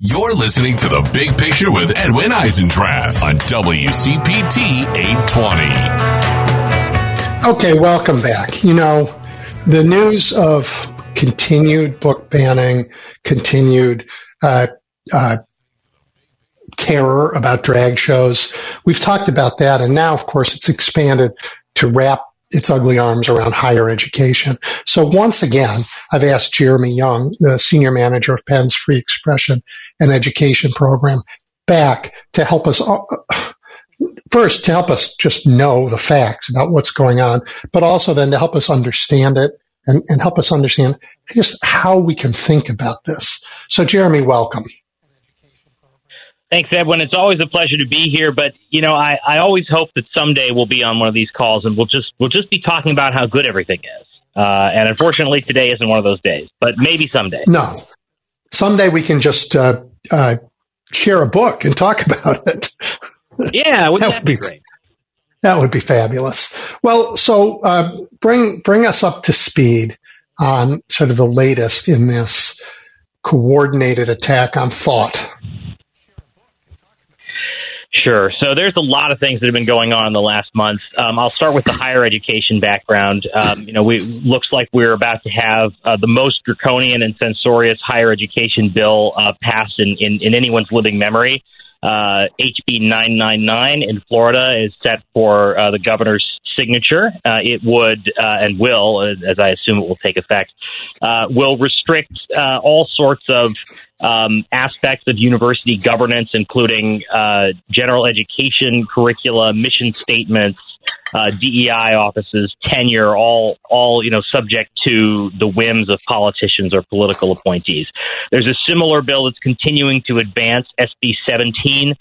You're listening to The Big Picture with Edwin Eisendrath on WCPT 820. Okay, welcome back. You know, the news of continued book banning, continued terror about drag shows, we've talked about that, and now, of course, it's expanded to wrap its ugly arms around higher education. So once again, I've asked Jeremy Young, the senior manager of Penn's Free Expression and Education Program, back to help us, first to help us just know the facts about what's going on, but also then to help us understand it and help us understand just how we can think about this. So Jeremy, welcome. Thanks, Edwin. It's always a pleasure to be here. But, you know, I always hope that someday we'll be on one of these calls and we'll just be talking about how good everything is. And unfortunately, today isn't one of those days, but maybe someday. No. Someday we can just share a book and talk about it. Yeah, wouldn't that be great? That would be fabulous. Well, so bring us up to speed on sort of the latest in this coordinated attack on thought. Sure. So there's a lot of things that have been going on in the last month. I'll start with the higher education background. Looks like we're about to have the most draconian and censorious higher education bill passed in anyone's living memory. HB 999 in Florida is set for the governor's signature. It would and will, as I assume it will take effect, will restrict all sorts of aspects of university governance, including general education curricula, mission statements, DEI offices, tenure, all subject to the whims of politicians or political appointees. There's a similar bill that's continuing to advance, SB 17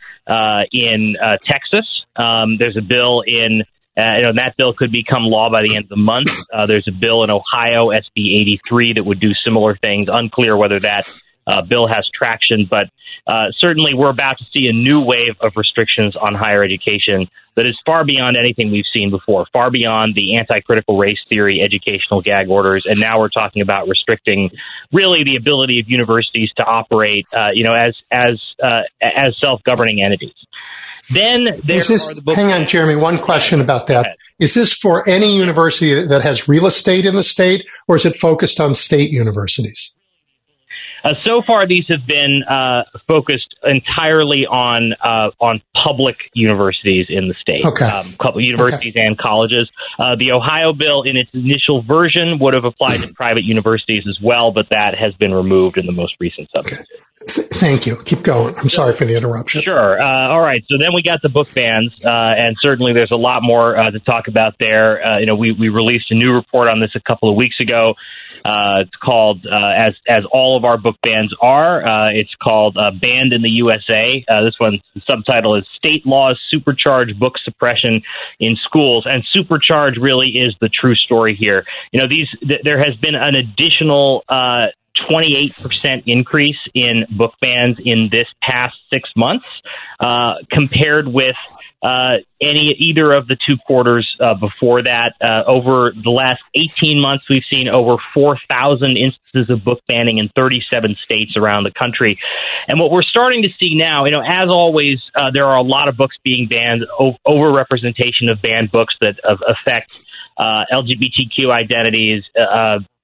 in Texas. There's a bill in that bill could become law by the end of the month. There's a bill in Ohio, SB 83, that would do similar things. Unclear whether that bill has traction, but certainly we're about to see a new wave of restrictions on higher education that is far beyond anything we've seen before, far beyond the anti-critical race theory educational gag orders, and now we're talking about restricting really the ability of universities to operate, as self-governing entities. Then hang on, Jeremy, one question about that. Is this for any university that has real estate in the state, or is it focused on state universities? So far, these have been focused entirely on public universities in the state, universities and colleges. The Ohio bill, in its initial version, would have applied to private universities as well, but that has been removed in the most recent substitute. Thank you. Keep going. I'm sorry for the interruption. Sure. All right. So then we got the book bans, and certainly there's a lot more to talk about there. We released a new report on this a couple of weeks ago. It's called, as all of our book bans are, it's called Banned in the USA. This one's the subtitle is State Laws Supercharge Book Suppression in Schools. And supercharge really is the true story here. There has been an additional 28% increase in book bans in this past 6 months, compared with either of the 2 quarters before that. Over the last 18 months, we've seen over 4,000 instances of book banning in 37 states around the country. And what we're starting to see now, as always, there are a lot of books being banned, overrepresentation of banned books that affect LGBTQ identities,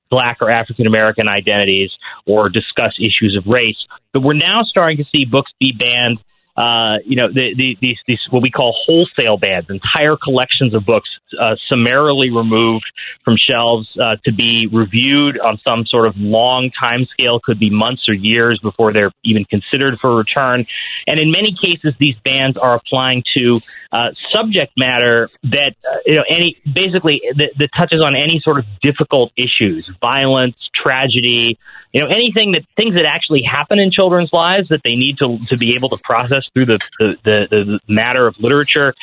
Black or African American identities, or discuss issues of race. But we're now starting to see books be banned. These what we call wholesale bans, entire collections of books summarily removed from shelves to be reviewed on some sort of long time scale, could be months or years before they're even considered for return. And in many cases, these bans are applying to subject matter that that touches on any sort of difficult issues, violence, tragedy, things that actually happen in children's lives that they need to be able to process through the matter of literature,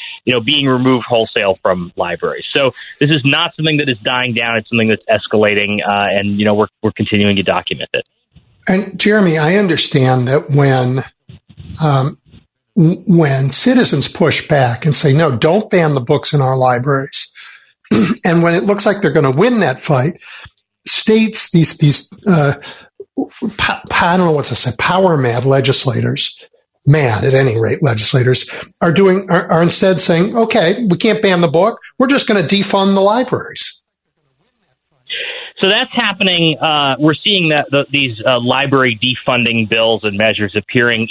being removed wholesale from libraries. So this is not something that is dying down. It's something that's escalating, and we're continuing to document it. And Jeremy, I understand that when citizens push back and say, no, don't ban the books in our libraries, and when it looks like they're going to win that fight, states, these I don't know what to say, power mad legislators, mad at any rate legislators, are instead saying, okay, we can't ban the book. We're just going to defund the libraries. So that's happening. We're seeing that these library defunding bills and measures appearing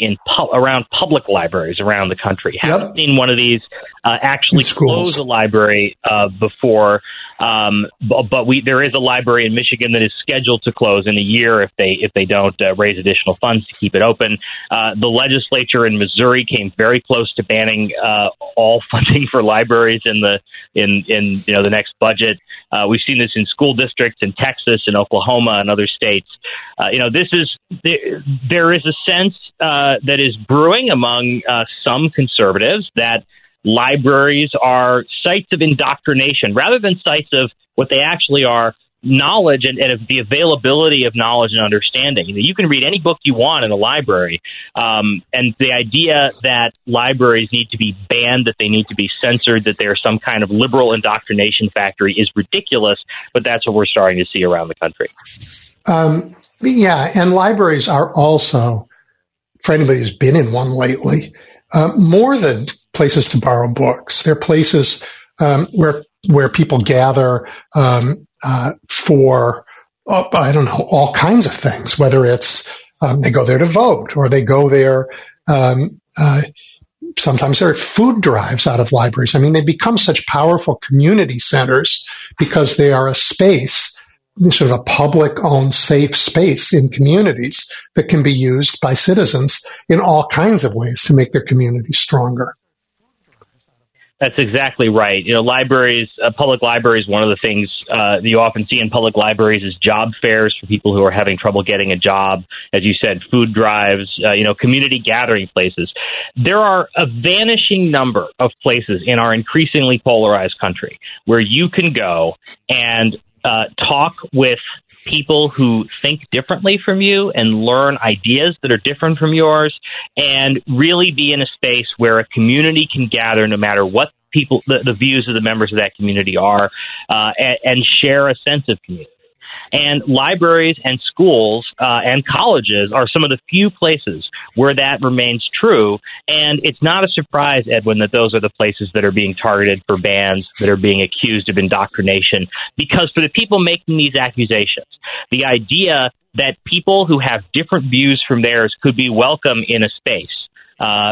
around public libraries around the country. Haven't seen one of these actually close a library before, but there is a library in Michigan that is scheduled to close in a year if they don't raise additional funds to keep it open. The legislature in Missouri came very close to banning all funding for libraries in the next budget. We've seen this in school districts in Texas and Oklahoma and other states. There is a sense that is brewing among some conservatives that libraries are sites of indoctrination rather than sites of what they actually are, knowledge and the availability of knowledge and understanding. You can read any book you want in a library, and the idea that libraries need to be banned, that they need to be censored, that they're some kind of liberal indoctrination factory is ridiculous, but that's what we're starting to see around the country. And libraries are also, for anybody who's been in one lately, more than places to borrow books. They're places where people gather for, I don't know, all kinds of things, whether it's they go there to vote or they go there. Sometimes there are food drives out of libraries. I mean, they become such powerful community centers because they are a space, sort of a public-owned safe space in communities that can be used by citizens in all kinds of ways to make their community stronger. That's exactly right. Libraries, public libraries, one of the things you often see in public libraries is job fairs for people who are having trouble getting a job. As you said, food drives, community gathering places. There are a vanishing number of places in our increasingly polarized country where you can go and talk with people who think differently from you and learn ideas that are different from yours, and really be in a space where a community can gather no matter what the views of the members of that community are, and share a sense of community. And libraries and schools and colleges are some of the few places where that remains true. And it's not a surprise, Edwin, that those are the places that are being targeted for bans, that are being accused of indoctrination. Because for the people making these accusations, the idea that people who have different views from theirs could be welcome in a space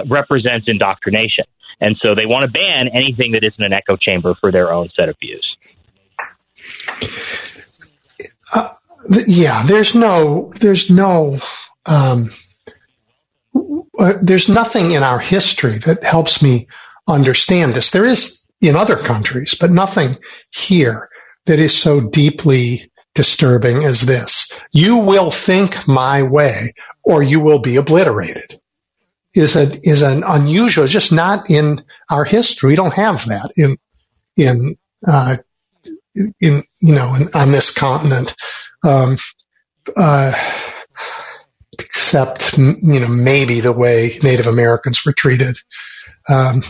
represents indoctrination. And so they want to ban anything that isn't an echo chamber for their own set of views. There's nothing in our history that helps me understand this. There is in other countries, but nothing here that is so deeply disturbing as this. You will think my way or you will be obliterated is an unusual, it's just not in our history. We don't have that on this continent. Except, maybe the way Native Americans were treated.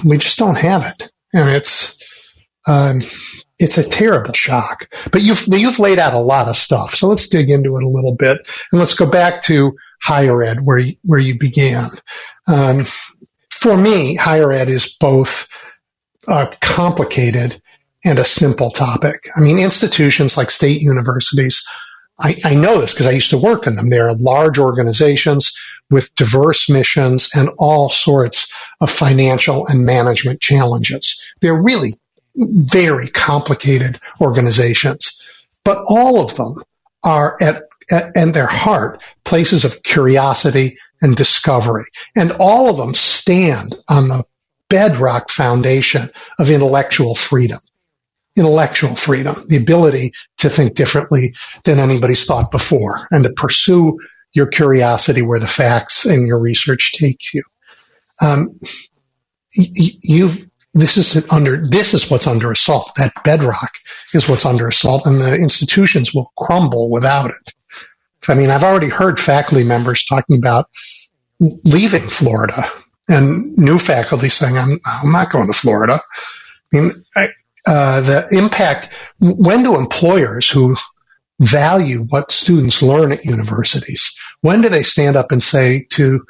We just don't have it. And it's a terrible shock. But you've laid out a lot of stuff. So let's dig into it a little bit. And let's go back to higher ed where you began. For me, higher ed is both complicated and a simple topic. I mean, institutions like state universities, I know this because I used to work in them. They're large organizations with diverse missions and all sorts of financial and management challenges. They're really very complicated organizations, but all of them are at their heart places of curiosity and discovery. And all of them stand on the bedrock foundation of intellectual freedom. Intellectual freedom, the ability to think differently than anybody's thought before and to pursue your curiosity where the facts and your research takes you. This is what's under assault. That bedrock is what's under assault, and the institutions will crumble without it. I mean, I've already heard faculty members talking about leaving Florida and new faculty saying, I'm not going to Florida. I mean, the impact, when do employers who value what students learn at universities? When do they stand up and say to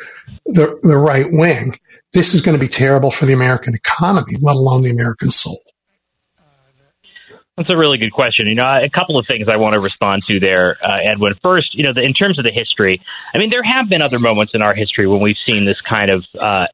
the right wing, this is going to be terrible for the American economy, let alone the American soul? That's a really good question. A couple of things I want to respond to there, Edwin. First, in terms of the history, I mean, there have been other moments in our history when we've seen this kind of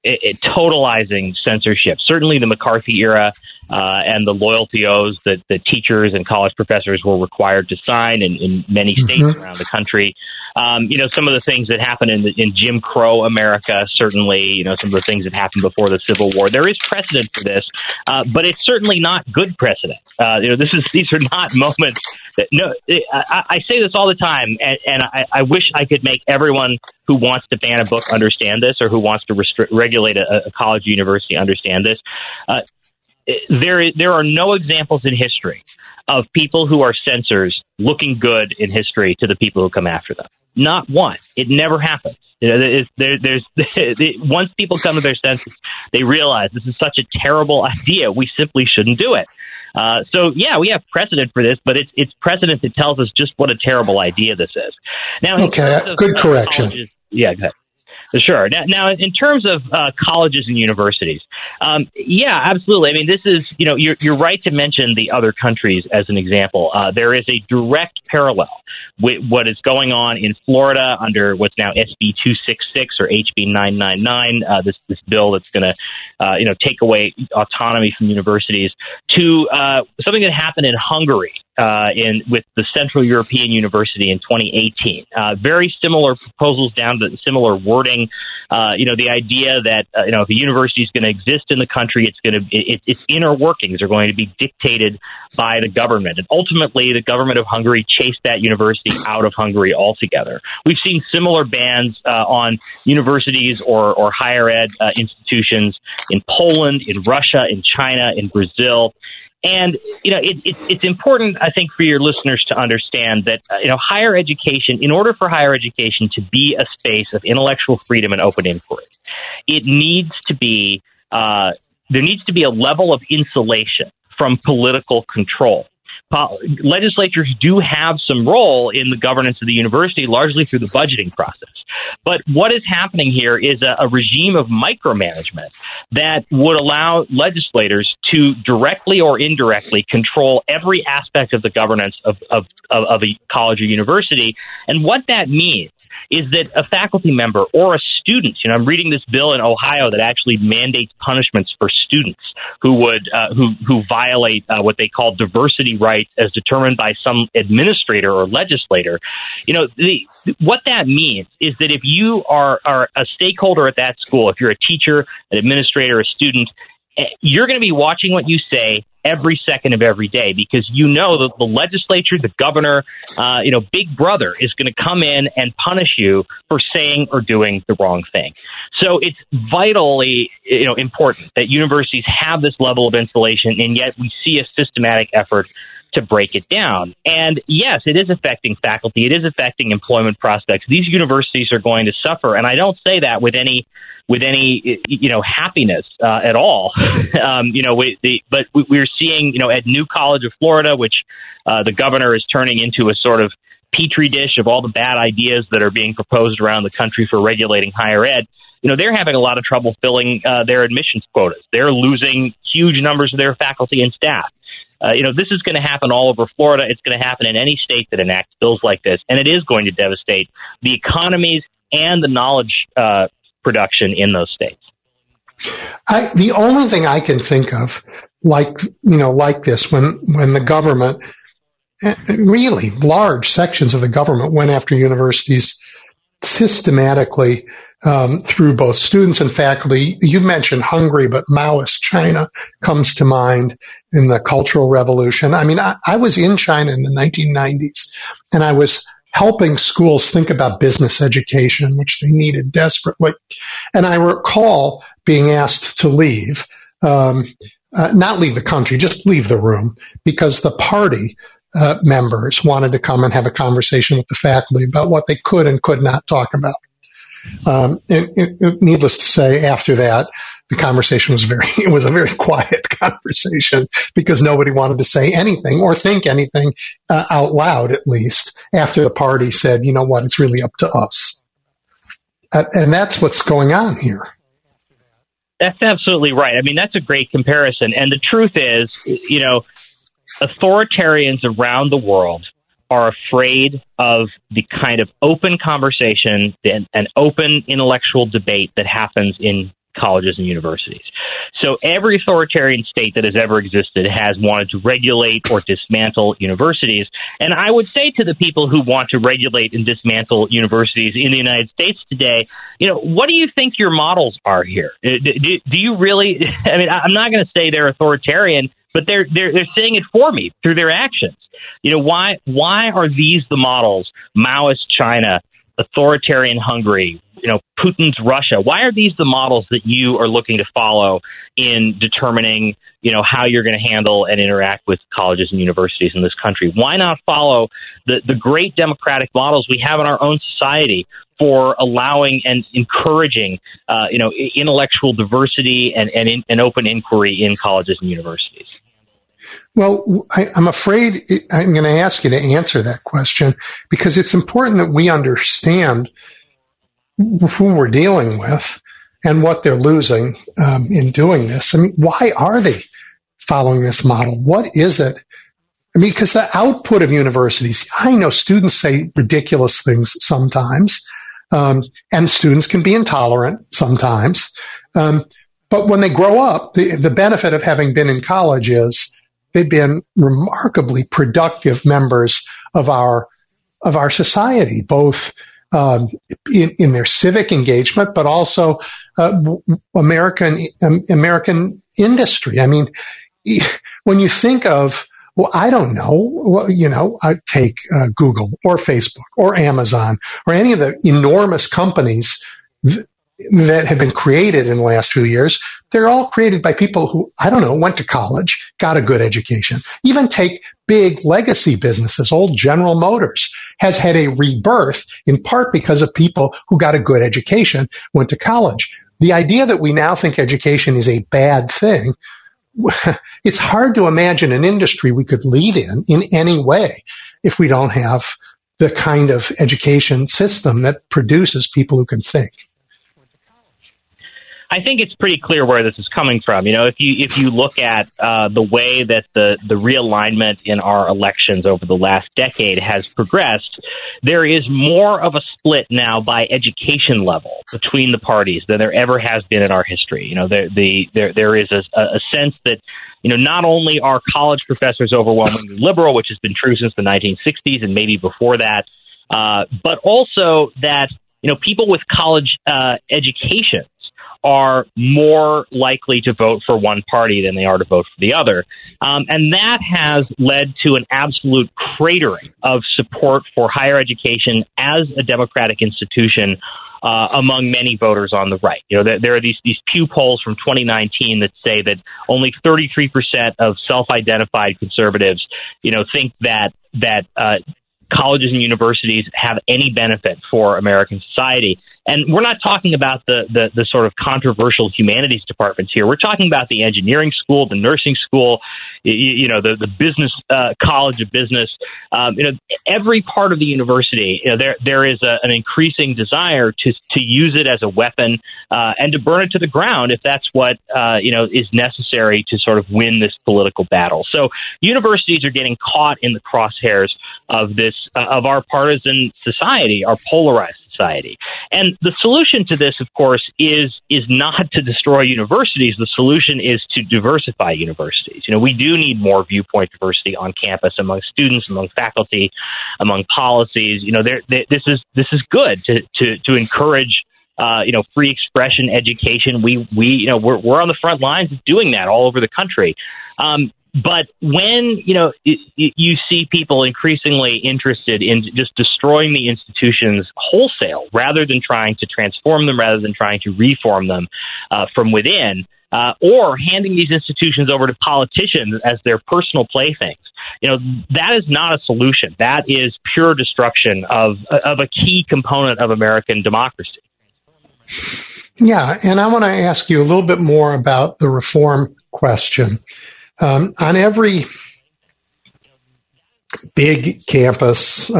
totalizing censorship. Certainly the McCarthy era and the loyalty oaths that teachers and college professors were required to sign in many states around the country. Some of the things that happened in Jim Crow America, certainly, some of the things that happened before the Civil War. There is precedent for this, but it's certainly not good precedent. These are not moments that, I say this all the time, and I wish I could make everyone who wants to ban a book understand this, or who wants to regulate a college or university understand this. There are no examples in history of people who are censors looking good in history to the people who come after them. Not one. It never happens. Once people come to their senses, they realize this is such a terrible idea. We simply shouldn't do it. We have precedent for this, but it's precedent that tells us just what a terrible idea this is. Now, okay, good correction. Yeah, go ahead. Sure. Now, in terms of colleges and universities, absolutely. I mean, this is, you're right to mention the other countries as an example. There is a direct parallel with what is going on in Florida under what's now SB 266 or HB 999, this bill that's going to, take away autonomy from universities, to something that happened in Hungary. With the Central European University in 2018. Very similar proposals down to similar wording. The idea that, if a university is going to exist in the country, its inner workings are going to be dictated by the government. And ultimately, the government of Hungary chased that university out of Hungary altogether. We've seen similar bans on universities or higher ed institutions in Poland, in Russia, in China, in Brazil. And, it's important, I think, for your listeners to understand that, higher education, in order for higher education to be a space of intellectual freedom and open inquiry, it needs to be, there needs to be a level of insulation from political control. Legislatures do have some role in the governance of the university, largely through the budgeting process. But what is happening here is a regime of micromanagement that would allow legislators to directly or indirectly control every aspect of the governance of a college or university. And what that means is that a faculty member or a student, I'm reading this bill in Ohio that actually mandates punishments for students who would who violate what they call diversity rights as determined by some administrator or legislator. What that means is that if you are a stakeholder at that school, if you're a teacher, an administrator, a student, you're going to be watching what you say every second of every day, because that the legislature, the governor, Big Brother is going to come in and punish you for saying or doing the wrong thing. So it's vitally, important that universities have this level of insulation, and yet we see a systematic effort to break it down. And yes, it is affecting faculty. It is affecting employment prospects. These universities are going to suffer. And I don't say that with any happiness at all. But we're seeing, at New College of Florida, which the governor is turning into a sort of petri dish of all the bad ideas that are being proposed around the country for regulating higher ed. They're having a lot of trouble filling their admissions quotas. They're losing huge numbers of their faculty and staff. This is going to happen all over Florida. It's going to happen in any state that enacts bills like this, and it is going to devastate the economies and the knowledge production in those states. The only thing I can think of, like this, when the government, really large sections of the government, went after universities systematically through both students and faculty. You've mentioned Hungary, but Maoist China comes to mind in the Cultural Revolution. I mean, I was in China in the 1990s, and I was helping schools think about business education, which they needed desperately. And I recall being asked to leave, not leave the country, just leave the room, because the party members wanted to come and have a conversation with the faculty about what they could and could not talk about. And needless to say, after that, the conversation was it was a very quiet conversation because nobody wanted to say anything or think anything out loud, at least after the party said, you know what, it's really up to us. And that's what's going on here. That's absolutely right. I mean, that's a great comparison. And the truth is, you know, authoritarians around the world are afraid of the kind of open conversation and open intellectual debate that happens in colleges and universities. So every authoritarian state that has ever existed has wanted to regulate or dismantle universities. And I would say to the people who want to regulate and dismantle universities in the United States today, you know, what do you think your models are here? Do you really, I mean, I'm not going to say they're authoritarian, but they're saying it for me through their actions. You know, why are these the models? Maoist China, authoritarian Hungary, you know, Putin's Russia. Why are these the models that you are looking to follow in determining, you know, how you're going to handle and interact with colleges and universities in this country? Why not follow the great democratic models we have in our own society for allowing and encouraging, you know, intellectual diversity and open inquiry in colleges and universities? Well, I'm afraid I'm going to ask you to answer that question because it's important that we understand who we're dealing with and what they're losing in doing this. I mean, why are they following this model? What is it? I mean, because the output of universities, I know students say ridiculous things sometimes, and students can be intolerant sometimes. But when they grow up, the benefit of having been in college is they've been remarkably productive members of our society, both in their civic engagement, but also American industry. I mean, when you think of, well, I don't know, you know, I take Google or Facebook or Amazon or any of the enormous companies that have been created in the last few years. They're all created by people who, I don't know, went to college, got a good education. Even take big legacy businesses. Old General Motors has had a rebirth in part because of people who got a good education, went to college. The idea that we now think education is a bad thing, it's hard to imagine an industry we could lead in any way if we don't have the kind of education system that produces people who can think. I think it's pretty clear where this is coming from. You know, if you look at the way that the realignment in our elections over the last decade has progressed, there is more of a split now by education level between the parties than there ever has been in our history. You know, there is a sense that, you know, not only are college professors overwhelmingly liberal, which has been true since the 1960s and maybe before that, but also that, you know, people with college education are more likely to vote for one party than they are to vote for the other. And that has led to an absolute cratering of support for higher education as a democratic institution among many voters on the right. You know, there are these Pew polls from 2019 that say that only 33% of self-identified conservatives, you know, think that colleges and universities have any benefit for American society. And we're not talking about the sort of controversial humanities departments here. We're talking about the engineering school, the nursing school, you know, the business college of business. You know, every part of the university, you know, there is an increasing desire to use it as a weapon and to burn it to the ground if that's what you know, is necessary to sort of win this political battle. So universities are getting caught in the crosshairs of this of our partisan society, our polarized society. And the solution to this, of course, is not to destroy universities. The solution is to diversify universities. You know, we do need more viewpoint diversity on campus among students, among faculty, among policies. You know, this is good to encourage you know, free expression, education. We you know, we're on the front lines of doing that all over the country. But when, you know, you see people increasingly interested in just destroying the institutions wholesale rather than trying to transform them, rather than trying to reform them from within, or handing these institutions over to politicians as their personal playthings, you know, that is not a solution. That is pure destruction of a key component of American democracy. Yeah, and I want to ask you a little bit more about the reform question. On every big campus,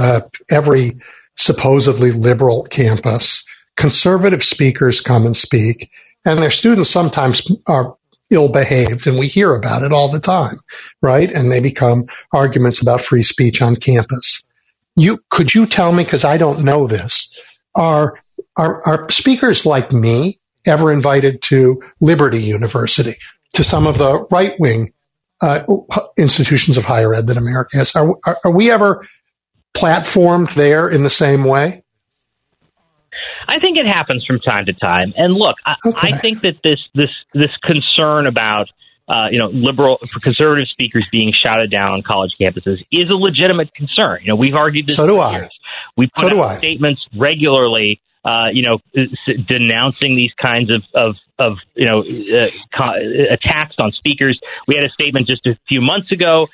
every supposedly liberal campus, conservative speakers come and speak, and their students sometimes are ill-behaved, and we hear about it all the time, right? And they become arguments about free speech on campus. Could you tell me, because I don't know this, are speakers like me ever invited to Liberty University, to some of the right-wing institutions of higher ed that America has? Are we ever platformed there in the same way? I think it happens from time to time. And look, I think that this concern about liberal conservative speakers being shouted down on college campuses is a legitimate concern. We've argued this. So do I. We put out statements regularly, denouncing these kinds of attacks on speakers. We had a statement just a few months ago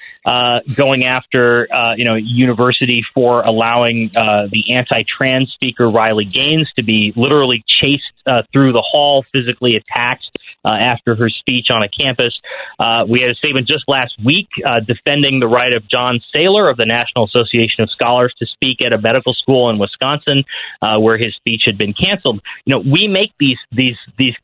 going after university for allowing the anti-trans speaker Riley Gaines to be literally chased through the hall, physically attacked after her speech on a campus. We had a statement just last week defending the right of John Saylor of the National Association of Scholars to speak at a medical school in Wisconsin where his speech had been canceled. We make these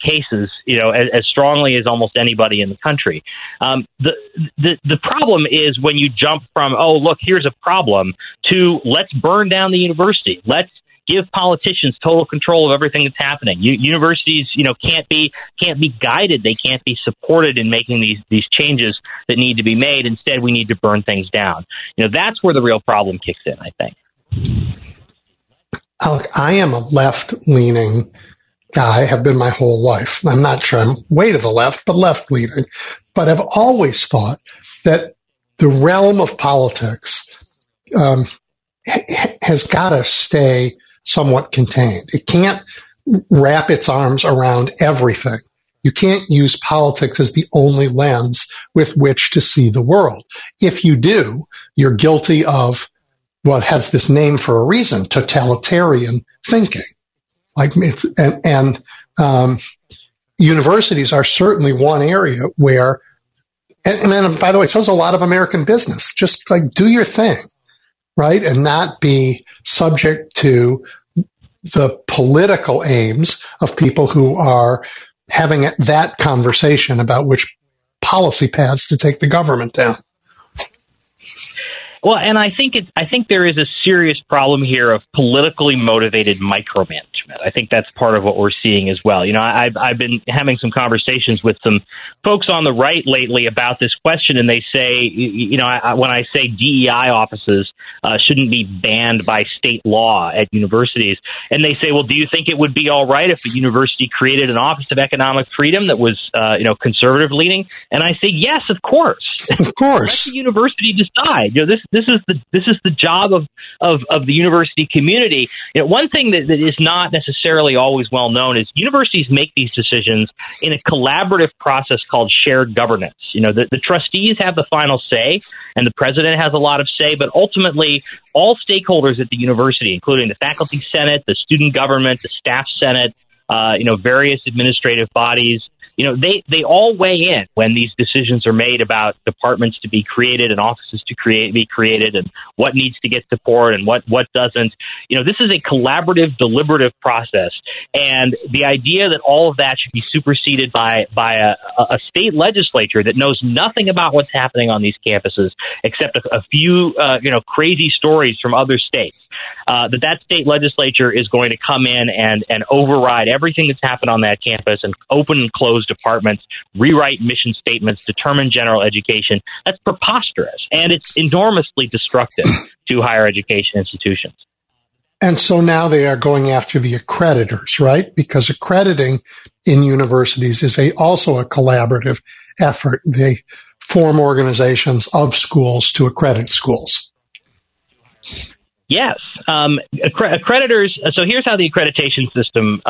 cases, as strongly as almost anybody in the country. The problem is when you jump from, oh, look, here's a problem, to let's burn down the university. Let's give politicians total control of everything that's happening. Universities, can't be guided. They can't be supported in making these changes that need to be made. Instead, we need to burn things down. That's where the real problem kicks in, I think. Look, I am a left-leaning guy, have been my whole life. I'm not sure I'm way to the left, but left-leaning. But I've always thought that the realm of politics has got to stay somewhat contained. It can't wrap its arms around everything. You can't use politics as the only lens with which to see the world. If you do, you're guilty of what has this name for a reason, totalitarian thinking. Universities are certainly one area where, and by the way, so is a lot of American business. Just do your thing, right? And not be subject to the political aims of people who are having that conversation about which policy paths to take the government down. Well, and I think there is a serious problem here of politically motivated micromanagement. I think that's part of what we're seeing as well. I've been having some conversations with some folks on the right lately about this question, and they say, when I say DEI offices shouldn't be banned by state law at universities, and they say, well, do you think it would be all right if a university created an Office of Economic Freedom that was, conservative leaning? And I say, yes, of course. Of course. Let the university decide. This is the job of the university community. One thing that is not necessarily always well known is universities make these decisions in a collaborative process called shared governance. The trustees have the final say, and the president has a lot of say, but ultimately all stakeholders at the university, including the faculty senate, the student government, the staff senate, various administrative bodies, they all weigh in when these decisions are made about departments to be created and offices to be created and what needs to get support and what doesn't. This is a collaborative, deliberative process. And the idea that all of that should be superseded by a state legislature that knows nothing about what's happening on these campuses except a few, crazy stories from other states, that state legislature is going to come in and override everything that's happened on that campus and open and close departments, rewrite mission statements, determine general education. That's preposterous, and it's enormously destructive to higher education institutions. And so now they are going after the accreditors, right? Because accrediting in universities is also a collaborative effort. They form organizations of schools to accredit schools. Yes. Accreditors. So here's how the accreditation system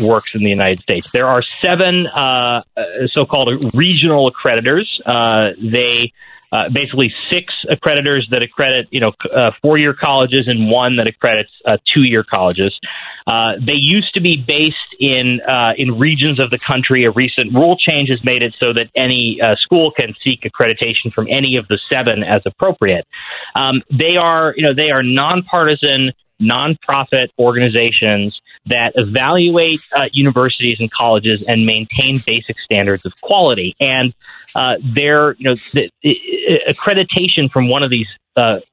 works in the United States. There are 7 so-called regional accreditors. They basically 6 accreditors that accredit, 4-year colleges and 1 that accredits 2-year colleges. They used to be based in regions of the country. A recent rule change has made it so that any school can seek accreditation from any of the 7 as appropriate. They are nonpartisan, nonprofit organizations that evaluate universities and colleges and maintain basic standards of quality. And their accreditation from one of these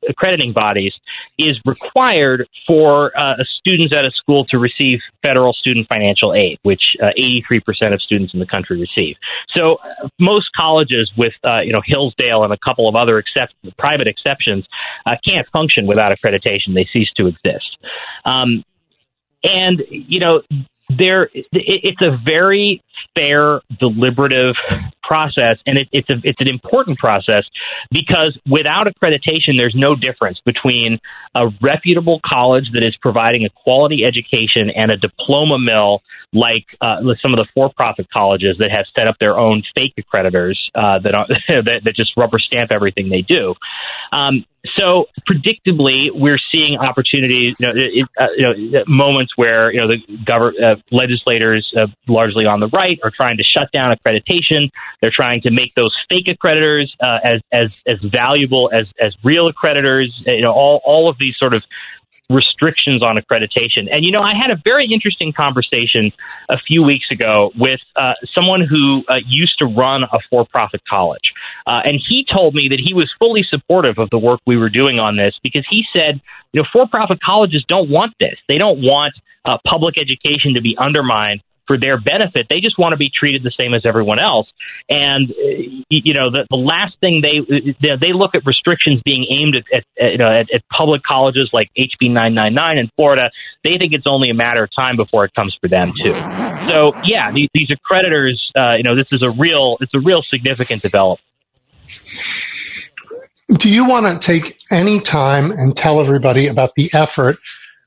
accrediting bodies is required for students at a school to receive federal student financial aid, which 83% of students in the country receive. So most colleges, with Hillsdale and a couple of other private exceptions, can't function without accreditation. They cease to exist. It's a very fair, deliberative process, and it's an important process because without accreditation, there's no difference between a reputable college that is providing a quality education and a diploma mill like some of the for-profit colleges that have set up their own fake accreditors that just rubber stamp everything they do. So predictably, we're seeing opportunities, moments where the legislators, largely on the right, are trying to shut down accreditation. They're trying to make those fake accreditors as valuable as real accreditors. All of these sort of restrictions on accreditation. And, I had a very interesting conversation a few weeks ago with someone who used to run a for-profit college. And he told me that he was fully supportive of the work we were doing on this because he said, for-profit colleges don't want this. They don't want public education to be undermined for their benefit. They just want to be treated the same as everyone else. And, the last thing they look at restrictions being aimed at public colleges like HB 999 in Florida. They think it's only a matter of time before it comes for them too. So yeah, these accreditors, this is a real significant development. Do you want to take any time and tell everybody about the effort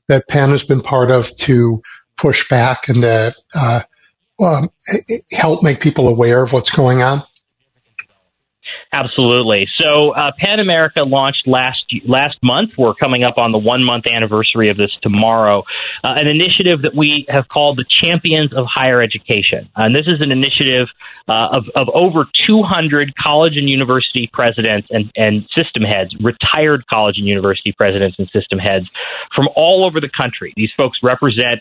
that Penn has been part of to push back and to help make people aware of what's going on? Absolutely. So Pan America launched last month. We're coming up on the 1-month anniversary of this tomorrow. An initiative that we have called the Champions of Higher Education. And this is an initiative of over 200 college and university presidents and system heads, retired college and university presidents and system heads from all over the country. These folks represent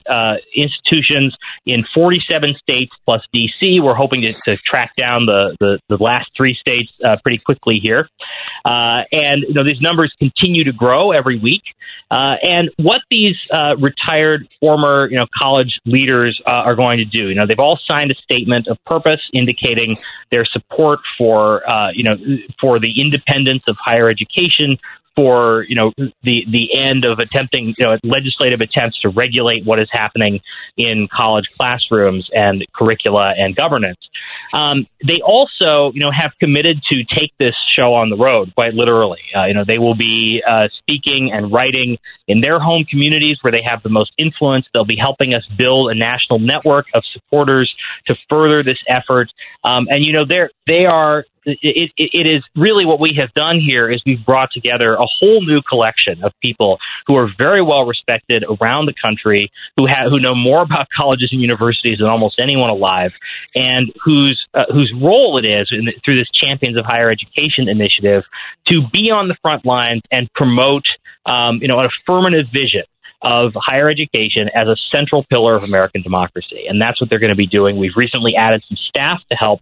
institutions in 47 states plus D.C. We're hoping to track down the last 3 states pretty quickly here. And these numbers continue to grow every week. And what these retired former college leaders are going to do, they've all signed a statement of purpose indicating their support for the independence of higher education, for the end of attempting legislative attempts to regulate what is happening in college classrooms and curricula and governance. They also have committed to take this show on the road, quite literally. They will be speaking and writing in their home communities where they have the most influence. They'll be helping us build a national network of supporters to further this effort. It is really what we have done here is we've brought together a whole new collection of people who are very well respected around the country, who know more about colleges and universities than almost anyone alive, and whose role it is through this Champions of Higher Education initiative to be on the front lines and promote an affirmative vision of higher education as a central pillar of American democracy. And that's what they're going to be doing. We've recently added some staff to help,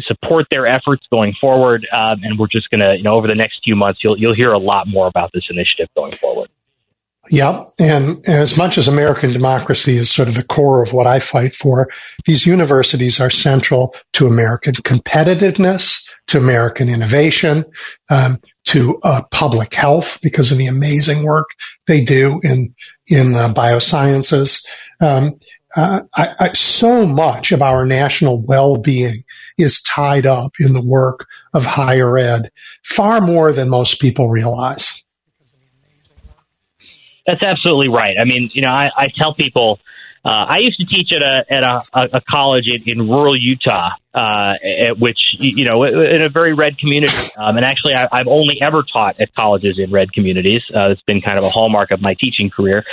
support their efforts going forward. And we're just going to, over the next few months, you'll hear a lot more about this initiative going forward. Yep. And as much as American democracy is sort of the core of what I fight for, these universities are central to American competitiveness, to American innovation, to public health because of the amazing work they do in biosciences. So much of our national well-being is tied up in the work of higher ed, far more than most people realize. That's absolutely right. I mean, I tell people, I used to teach at a college in rural Utah, which, in a very red community. And actually, I've only ever taught at colleges in red communities. It's been kind of a hallmark of my teaching career.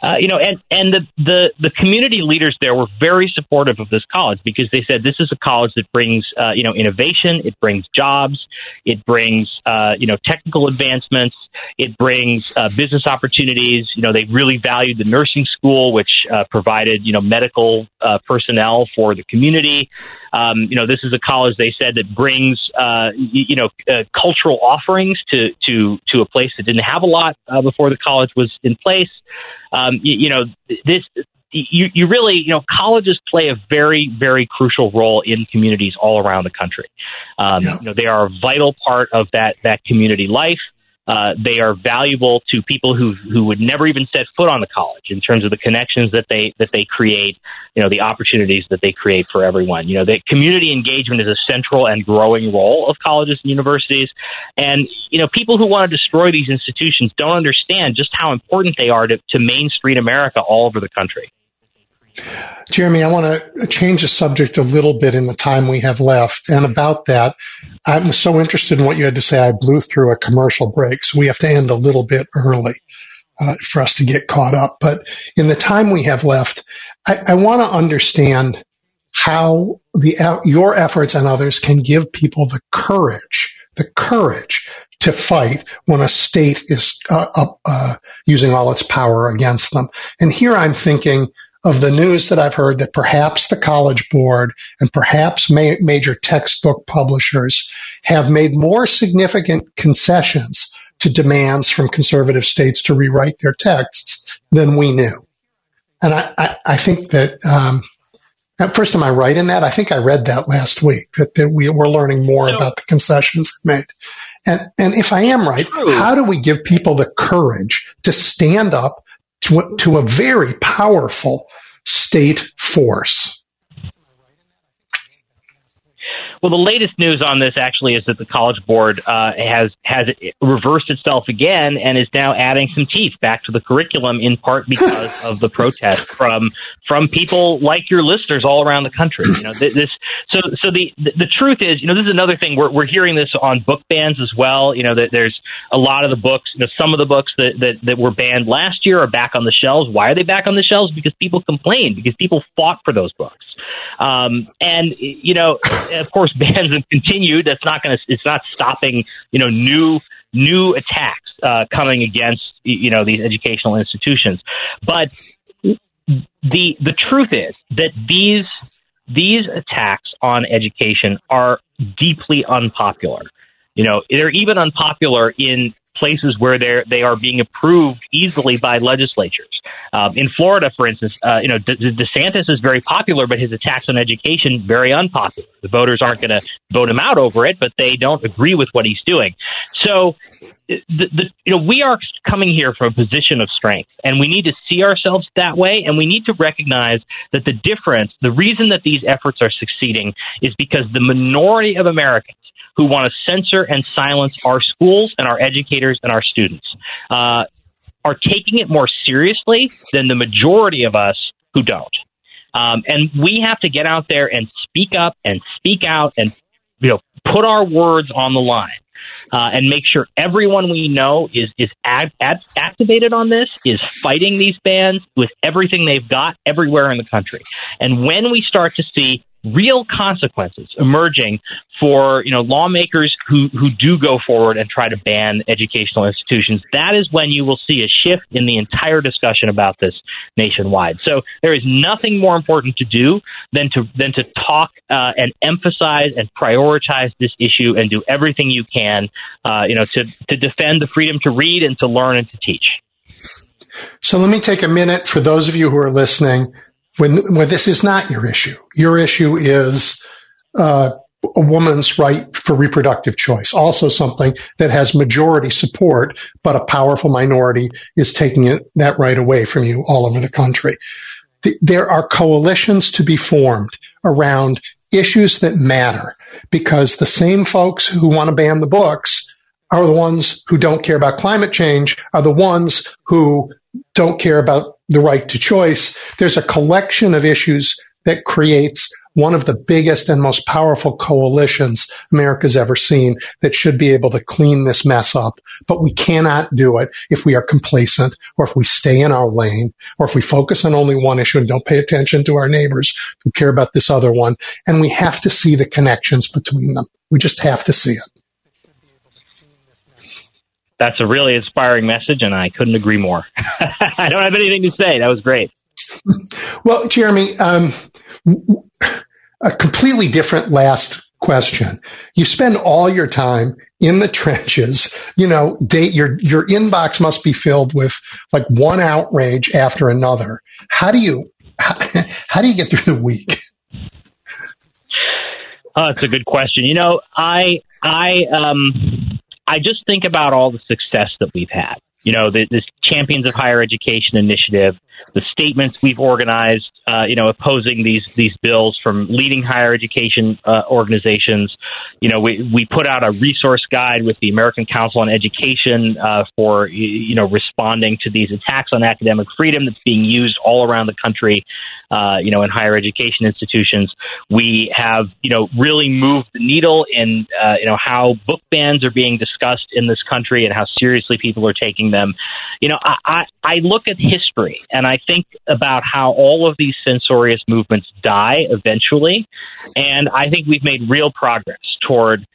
And the community leaders there were very supportive of this college because they said this is a college that brings, innovation, it brings jobs, it brings, technical advancements, it brings business opportunities. They really valued the nursing school, which provided, medical personnel for the community. This is a college, they said, that brings, cultural offerings to a place that didn't have a lot before the college was in place. You really, colleges play a very, very crucial role in communities all around the country. They are a vital part of that community life. They are valuable to people who would never even set foot on the college in terms of the connections that they create, the opportunities that they create for everyone. The community engagement is a central and growing role of colleges and universities. And, people who want to destroy these institutions don't understand just how important they are to Main Street America all over the country. Jeremy, I want to change the subject a little bit in the time we have left. And about that, I'm so interested in what you had to say. I blew through a commercial break, so we have to end a little bit early for us to get caught up. But in the time we have left, I want to understand how your efforts and others can give people the courage to fight when a state is using all its power against them. And here I'm thinking of the news that I've heard that perhaps the College Board and perhaps major textbook publishers have made more significant concessions to demands from conservative states to rewrite their texts than we knew. And I think that, first, am I right in that? I think I read that last week, that we're learning more about the concessions made. And if I am right, how do we give people the courage to stand up to a very powerful state force? Well, the latest news on this actually is that the College Board has reversed itself again and is now adding some teeth back to the curriculum, in part because of the protest from people like your listeners all around the country. The truth is, this is another thing. We're hearing this on book bans as well. That there's a lot of the books, some of the books that were banned last year are back on the shelves. Why are they back on the shelves? Because people complained, because people fought for those books. Of course, bans have continued. It's not stopping, new attacks coming against, these educational institutions. But the truth is that these attacks on education are deeply unpopular. They're even unpopular in places where they are being approved easily by legislatures. In Florida, for instance, DeSantis is very popular, but his attacks on education very unpopular. The voters aren't going to vote him out over it, but they don't agree with what he's doing. So, we are coming here from a position of strength, and we need to see ourselves that way, and we need to recognize that the reason that these efforts are succeeding is because the minority of Americans who want to censor and silence our schools and our educators and our students are taking it more seriously than the majority of us who don't. And we have to get out there and speak up and speak out and put our words on the line. And make sure everyone we know is activated on this, is fighting these bans with everything they've got everywhere in the country. And when we start to see real consequences emerging for lawmakers who do go forward and try to ban educational institutions, that is when you will see a shift in the entire discussion about this nationwide. So there is nothing more important to do than to talk and emphasize and prioritize this issue and do everything you can to defend the freedom to read and to learn and to teach. So let me take a minute for those of you who are listening. When this is not your issue. Your issue is a woman's right for reproductive choice, also something that has majority support, but a powerful minority is taking that right away from you all over the country. There are coalitions to be formed around issues that matter, because the same folks who want to ban the books are the ones who don't care about climate change, are the ones who don't care about the right to choice. There's a collection of issues that creates one of the biggest and most powerful coalitions America's ever seen that should be able to clean this mess up. But we cannot do it if we are complacent, or if we stay in our lane, or if we focus on only one issue and don't pay attention to our neighbors who care about this other one. And we have to see the connections between them. We just have to see it. That's a really inspiring message, and I couldn't agree more. I don't have anything to say. That was great. Well, Jeremy, a completely different last question. You spend all your time in the trenches. You know, your inbox must be filled with like one outrage after another. How do you get through the week? That's a good question. You know, I just think about all the success that we've had. You know, this Champions of Higher Education initiative, the statements we've organized, opposing these bills from leading higher education organizations. You know, we put out a resource guide with the American Council on Education for responding to these attacks on academic freedom that's being used all around the country. In higher education institutions, we have, really moved the needle in, how book bans are being discussed in this country and how seriously people are taking them. You know, I look at history and I think about how all of these censorious movements die eventually. And I think we've made real progress toward,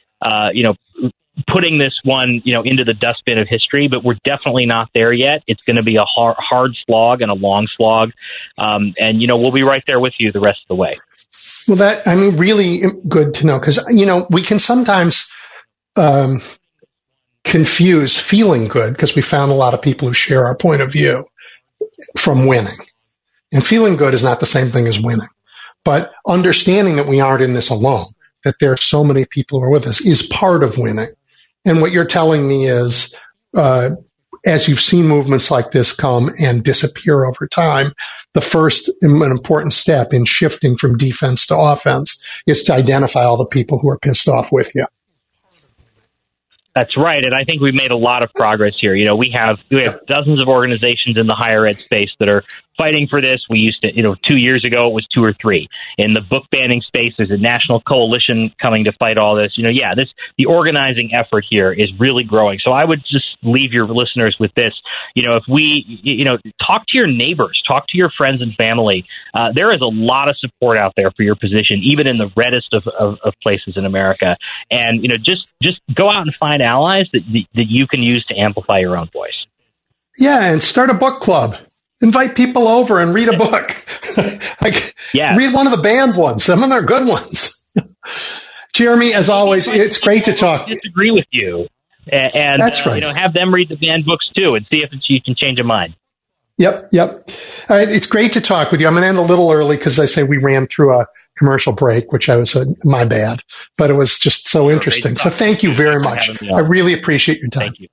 putting this one, into the dustbin of history, but we're definitely not there yet. It's going to be a hard slog and a long slog. And we'll be right there with you the rest of the way. Well, really good to know, because, we can sometimes confuse feeling good, because we found a lot of people who share our point of view, from winning. And feeling good is not the same thing as winning. But understanding that we aren't in this alone, that there are so many people who are with us, is part of winning. And what you're telling me is, as you've seen movements like this come and disappear over time, the first and important step in shifting from defense to offense is to identify all the people who are pissed off with you. That's right. And I think we've made a lot of progress here. We have dozens of organizations in the higher ed space that are fighting for this. We used to, 2 years ago, it was 2 or 3. In the book banning space, there's a national coalition coming to fight all this. The organizing effort here is really growing. So I would just leave your listeners with this. If we, talk to your neighbors, talk to your friends and family. There is a lot of support out there for your position, even in the reddest of places in America. And, just go out and find allies that you can use to amplify your own voice. Yeah, and start a book club. Invite people over and read a book. Read one of the banned ones. Some of them are good ones. Jeremy, as always, it's great to talk. I disagree with you. And that's right. Have them read the banned books too and see if you can change a mind. Yep. All right, it's great to talk with you. I'm going to end a little early because I say we ran through a commercial break, which my bad. But it was just so interesting. So thank you very much. I really appreciate your time. Thank you.